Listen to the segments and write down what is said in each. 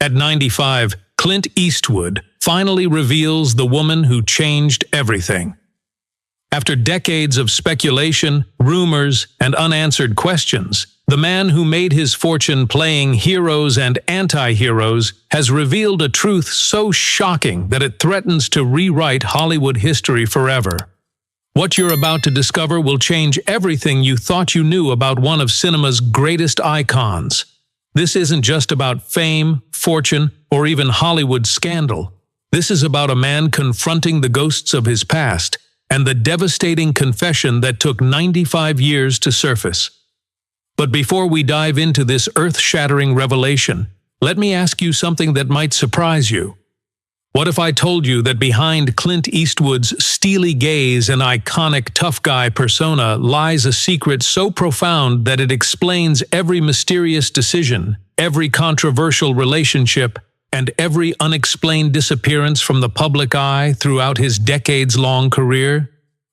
At 95, Clint Eastwood finally reveals the woman who changed everything. After decades of speculation, rumors, and unanswered questions, the man who made his fortune playing heroes and anti-heroes has revealed a truth so shocking that it threatens to rewrite Hollywood history forever. What you're about to discover will change everything you thought you knew about one of cinema's greatest icons. This isn't just about fame, fortune, or even Hollywood scandal. This is about a man confronting the ghosts of his past and the devastating confession that took 95 years to surface. But before we dive into this earth-shattering revelation, let me ask you something that might surprise you. What if I told you that behind Clint Eastwood's steely gaze and iconic tough guy persona lies a secret so profound that it explains every mysterious decision, every controversial relationship, and every unexplained disappearance from the public eye throughout his decades-long career?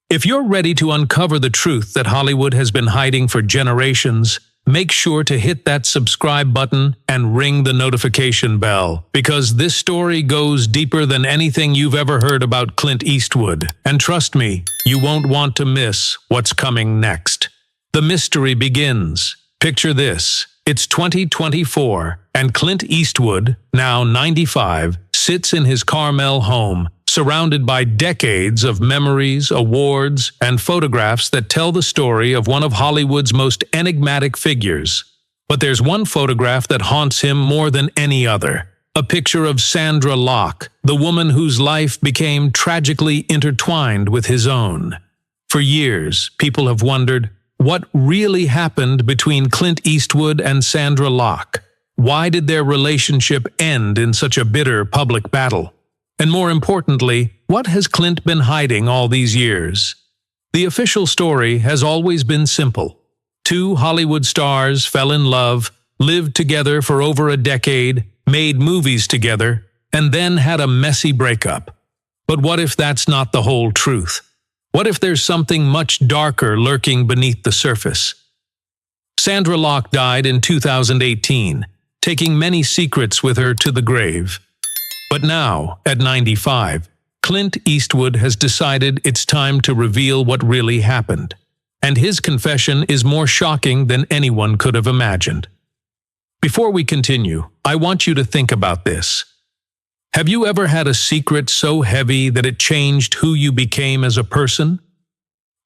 If you're ready to uncover the truth that Hollywood has been hiding for generations, make sure to hit that subscribe button and ring the notification bell, because this story goes deeper than anything you've ever heard about Clint Eastwood. And trust me, you won't want to miss what's coming next. The mystery begins. Picture this. It's 2024, and Clint Eastwood, now 95, sits in his Carmel home, surrounded by decades of memories, awards, and photographs that tell the story of one of Hollywood's most enigmatic figures. But there's one photograph that haunts him more than any other. A picture of Sandra Locke, the woman whose life became tragically intertwined with his own. For years, people have wondered, what really happened between Clint Eastwood and Sandra Locke? Why did their relationship end in such a bitter public battle? And more importantly, what has Clint been hiding all these years? The official story has always been simple. Two Hollywood stars fell in love, lived together for over a decade, made movies together, and then had a messy breakup. But what if that's not the whole truth? What if there's something much darker lurking beneath the surface? Sandra Locke died in 2018, taking many secrets with her to the grave. But now, at 95, Clint Eastwood has decided it's time to reveal what really happened. And his confession is more shocking than anyone could have imagined. Before we continue, I want you to think about this. Have you ever had a secret so heavy that it changed who you became as a person?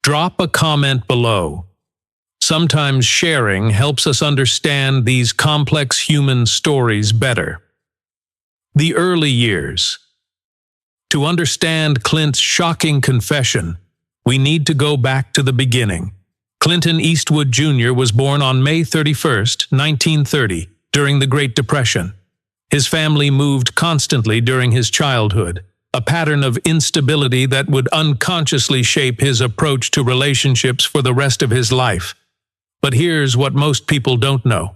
Drop a comment below. Sometimes sharing helps us understand these complex human stories better. The early years. To understand Clint's shocking confession, we need to go back to the beginning. Clinton Eastwood Jr. was born on May 31, 1930, during the Great Depression. His family moved constantly during his childhood, a pattern of instability that would unconsciously shape his approach to relationships for the rest of his life. But here's what most people don't know.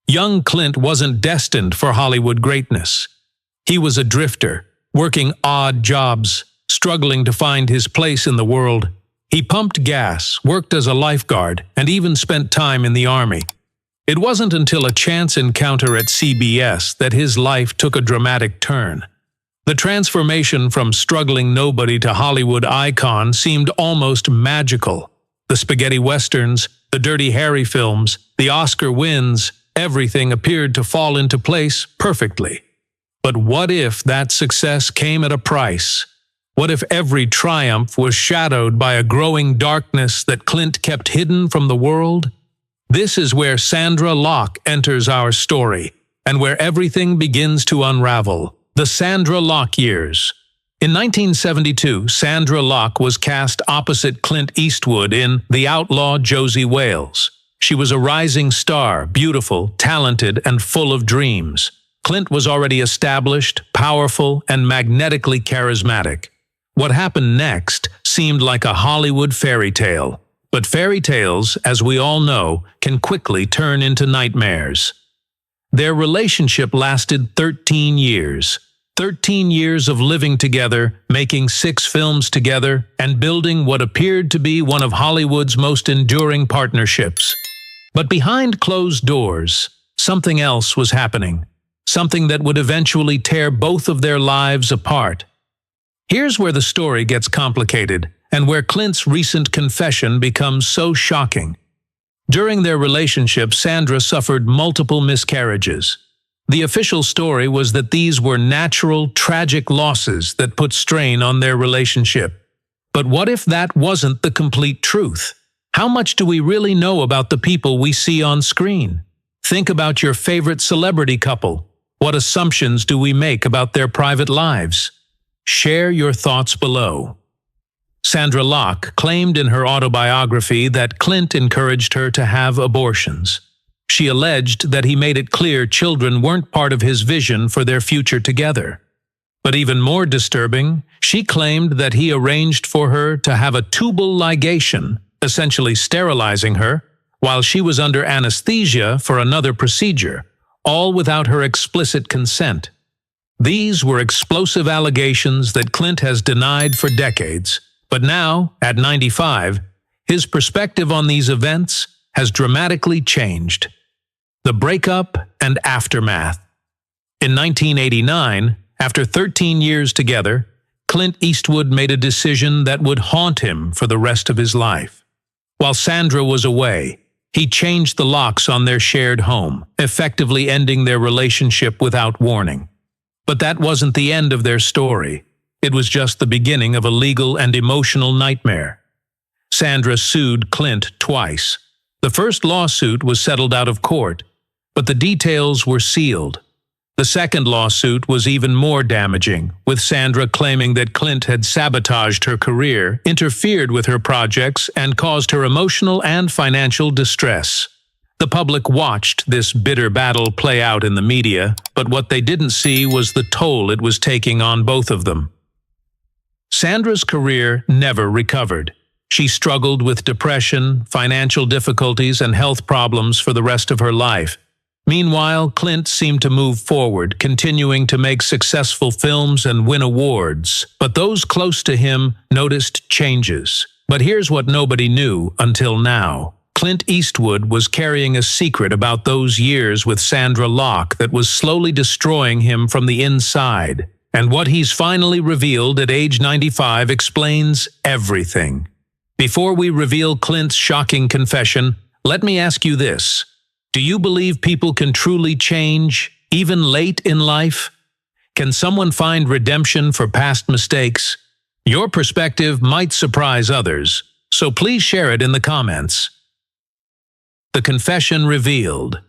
Young Clint wasn't destined for Hollywood greatness. He was a drifter, working odd jobs, struggling to find his place in the world. He pumped gas, worked as a lifeguard, and even spent time in the army. It wasn't until a chance encounter at CBS that his life took a dramatic turn. The transformation from struggling nobody to Hollywood icon seemed almost magical. The spaghetti westerns, the Dirty Harry films, the Oscar wins, everything appeared to fall into place perfectly. But what if that success came at a price? What if every triumph was shadowed by a growing darkness that Clint kept hidden from the world? This is where Sandra Locke enters our story, and where everything begins to unravel. The Sandra Locke years. In 1972, Sandra Locke was cast opposite Clint Eastwood in The Outlaw Josie Wales. She was a rising star, beautiful, talented, and full of dreams. Clint was already established, powerful, and magnetically charismatic. What happened next seemed like a Hollywood fairy tale. But fairy tales, as we all know, can quickly turn into nightmares. Their relationship lasted 13 years. 13 years of living together, making 6 films together, and building what appeared to be one of Hollywood's most enduring partnerships. But behind closed doors, something else was happening. something that would eventually tear both of their lives apart. Here's where the story gets complicated, and where Clint's recent confession becomes so shocking. During their relationship, Sandra suffered multiple miscarriages. The official story was that these were natural, tragic losses that put strain on their relationship. But what if that wasn't the complete truth? How much do we really know about the people we see on screen? Think about your favorite celebrity couple. What assumptions do we make about their private lives? Share your thoughts below. Sandra Locke claimed in her autobiography that Clint encouraged her to have abortions. She alleged that he made it clear children weren't part of his vision for their future together. But even more disturbing, she claimed that he arranged for her to have a tubal ligation, essentially sterilizing her, while she was under anesthesia for another procedure, all without her explicit consent. These were explosive allegations that Clint has denied for decades. But now, at 95, his perspective on these events has dramatically changed. The breakup and aftermath. In 1989, after 13 years together, Clint Eastwood made a decision that would haunt him for the rest of his life. While Sandra was away, he changed the locks on their shared home, effectively ending their relationship without warning. But that wasn't the end of their story. It was just the beginning of a legal and emotional nightmare. Sandra sued Clint twice. The first lawsuit was settled out of court, but the details were sealed. The second lawsuit was even more damaging, with Sandra claiming that Clint had sabotaged her career, interfered with her projects, and caused her emotional and financial distress. The public watched this bitter battle play out in the media, but what they didn't see was the toll it was taking on both of them. Sandra's career never recovered. She struggled with depression, financial difficulties, and health problems for the rest of her life. Meanwhile, Clint seemed to move forward, continuing to make successful films and win awards. But those close to him noticed changes. But here's what nobody knew until now. Clint Eastwood was carrying a secret about those years with Sandra Locke that was slowly destroying him from the inside. And what he's finally revealed at age 95 explains everything. Before we reveal Clint's shocking confession, let me ask you this. Do you believe people can truly change, even late in life? Can someone find redemption for past mistakes? Your perspective might surprise others, so please share it in the comments. The confession revealed.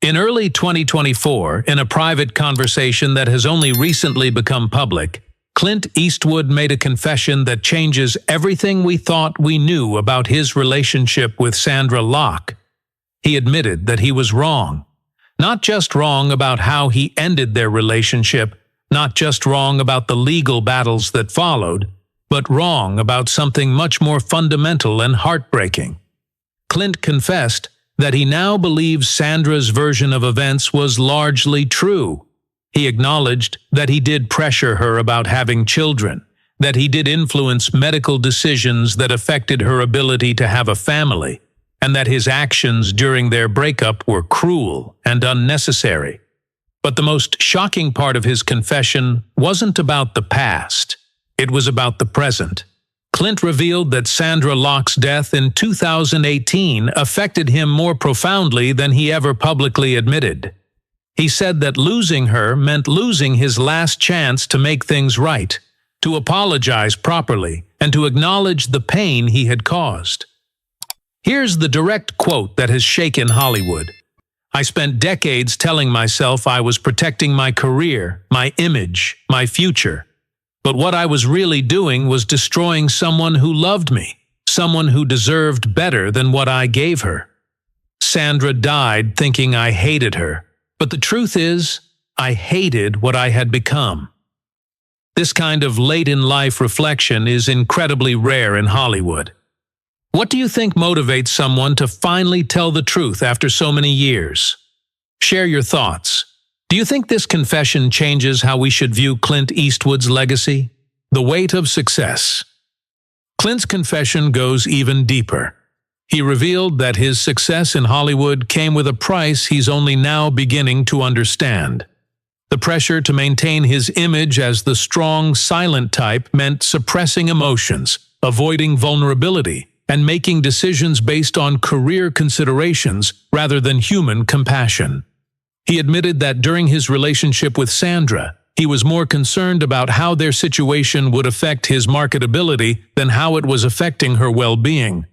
In early 2024, in a private conversation that has only recently become public, Clint Eastwood made a confession that changes everything we thought we knew about his relationship with Sandra Locke. He admitted that he was wrong. Not just wrong about how he ended their relationship, not just wrong about the legal battles that followed, but wrong about something much more fundamental and heartbreaking. Clint confessed that he now believes Sandra's version of events was largely true. He acknowledged that he did pressure her about having children, that he did influence medical decisions that affected her ability to have a family, and that his actions during their breakup were cruel and unnecessary. But the most shocking part of his confession wasn't about the past. It was about the present. Clint revealed that Sandra Locke's death in 2018 affected him more profoundly than he ever publicly admitted. He said that losing her meant losing his last chance to make things right, to apologize properly, and to acknowledge the pain he had caused. Here's the direct quote that has shaken Hollywood. "I spent decades telling myself I was protecting my career, my image, my future. But what I was really doing was destroying someone who loved me, someone who deserved better than what I gave her. Sandra died thinking I hated her, but the truth is, I hated what I had become." This kind of late-in-life reflection is incredibly rare in Hollywood. What do you think motivates someone to finally tell the truth after so many years? Share your thoughts. Do you think this confession changes how we should view Clint Eastwood's legacy? The weight of success. Clint's confession goes even deeper. He revealed that his success in Hollywood came with a price he's only now beginning to understand. The pressure to maintain his image as the strong, silent type meant suppressing emotions, avoiding vulnerability, and making decisions based on career considerations rather than human compassion. He admitted that during his relationship with Sandra, he was more concerned about how their situation would affect his marketability than how it was affecting her well-being.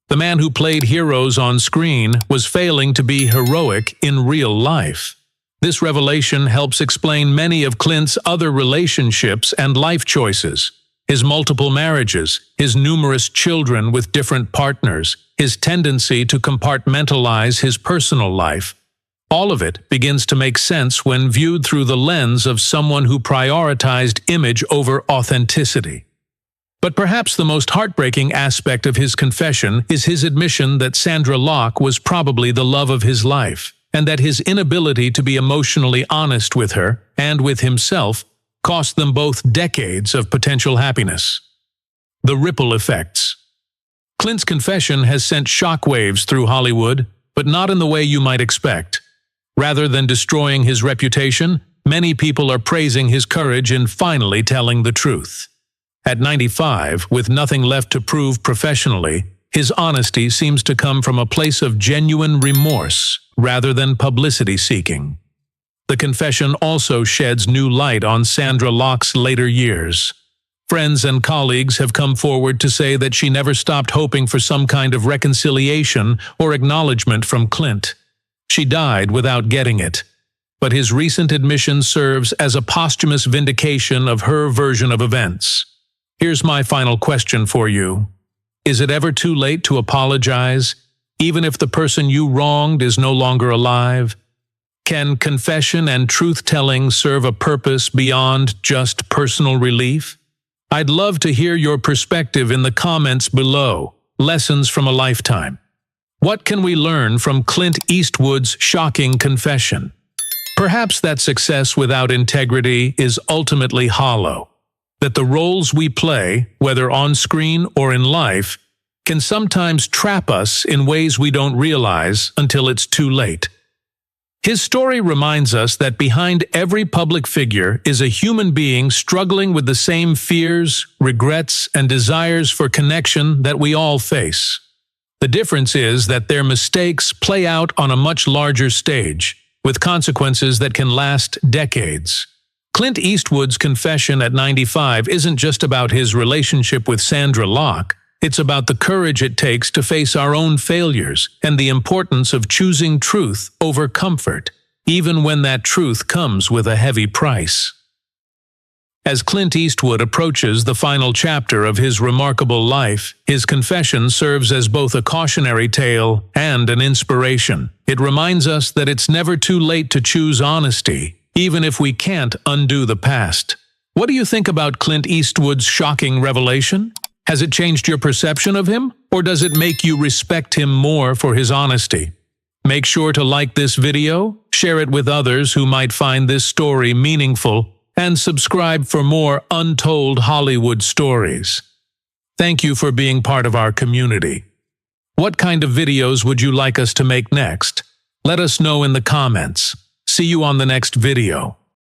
The man who played heroes on screen was failing to be heroic in real life. This revelation helps explain many of Clint's other relationships and life choices. His multiple marriages, his numerous children with different partners, his tendency to compartmentalize his personal life. All of it begins to make sense when viewed through the lens of someone who prioritized image over authenticity. But perhaps the most heartbreaking aspect of his confession is his admission that Sandra Locke was probably the love of his life, and that his inability to be emotionally honest with her, and with himself, cost them both decades of potential happiness. The ripple effects. Clint's confession has sent shockwaves through Hollywood, but not in the way you might expect. Rather than destroying his reputation, many people are praising his courage in finally telling the truth. At 95, with nothing left to prove professionally, his honesty seems to come from a place of genuine remorse rather than publicity seeking. The confession also sheds new light on Sandra Locke's later years. Friends and colleagues have come forward to say that she never stopped hoping for some kind of reconciliation or acknowledgement from Clint. She died without getting it. But his recent admission serves as a posthumous vindication of her version of events. Here's my final question for you. Is it ever too late to apologize, even if the person you wronged is no longer alive? Can confession and truth-telling serve a purpose beyond just personal relief? I'd love to hear your perspective in the comments below. Lessons from a lifetime. What can we learn from Clint Eastwood's shocking confession? Perhaps that success without integrity is ultimately hollow. That the roles we play, whether on screen or in life, can sometimes trap us in ways we don't realize until it's too late. His story reminds us that behind every public figure is a human being struggling with the same fears, regrets, and desires for connection that we all face. The difference is that their mistakes play out on a much larger stage, with consequences that can last decades. Clint Eastwood's confession at 95 isn't just about his relationship with Sandra Locke. It's about the courage it takes to face our own failures and the importance of choosing truth over comfort, even when that truth comes with a heavy price. As Clint Eastwood approaches the final chapter of his remarkable life, his confession serves as both a cautionary tale and an inspiration. It reminds us that it's never too late to choose honesty, even if we can't undo the past. What do you think about Clint Eastwood's shocking revelation? Has it changed your perception of him, or does it make you respect him more for his honesty? Make sure to like this video, share it with others who might find this story meaningful, and subscribe for more untold Hollywood stories. Thank you for being part of our community. What kind of videos would you like us to make next? Let us know in the comments. See you on the next video.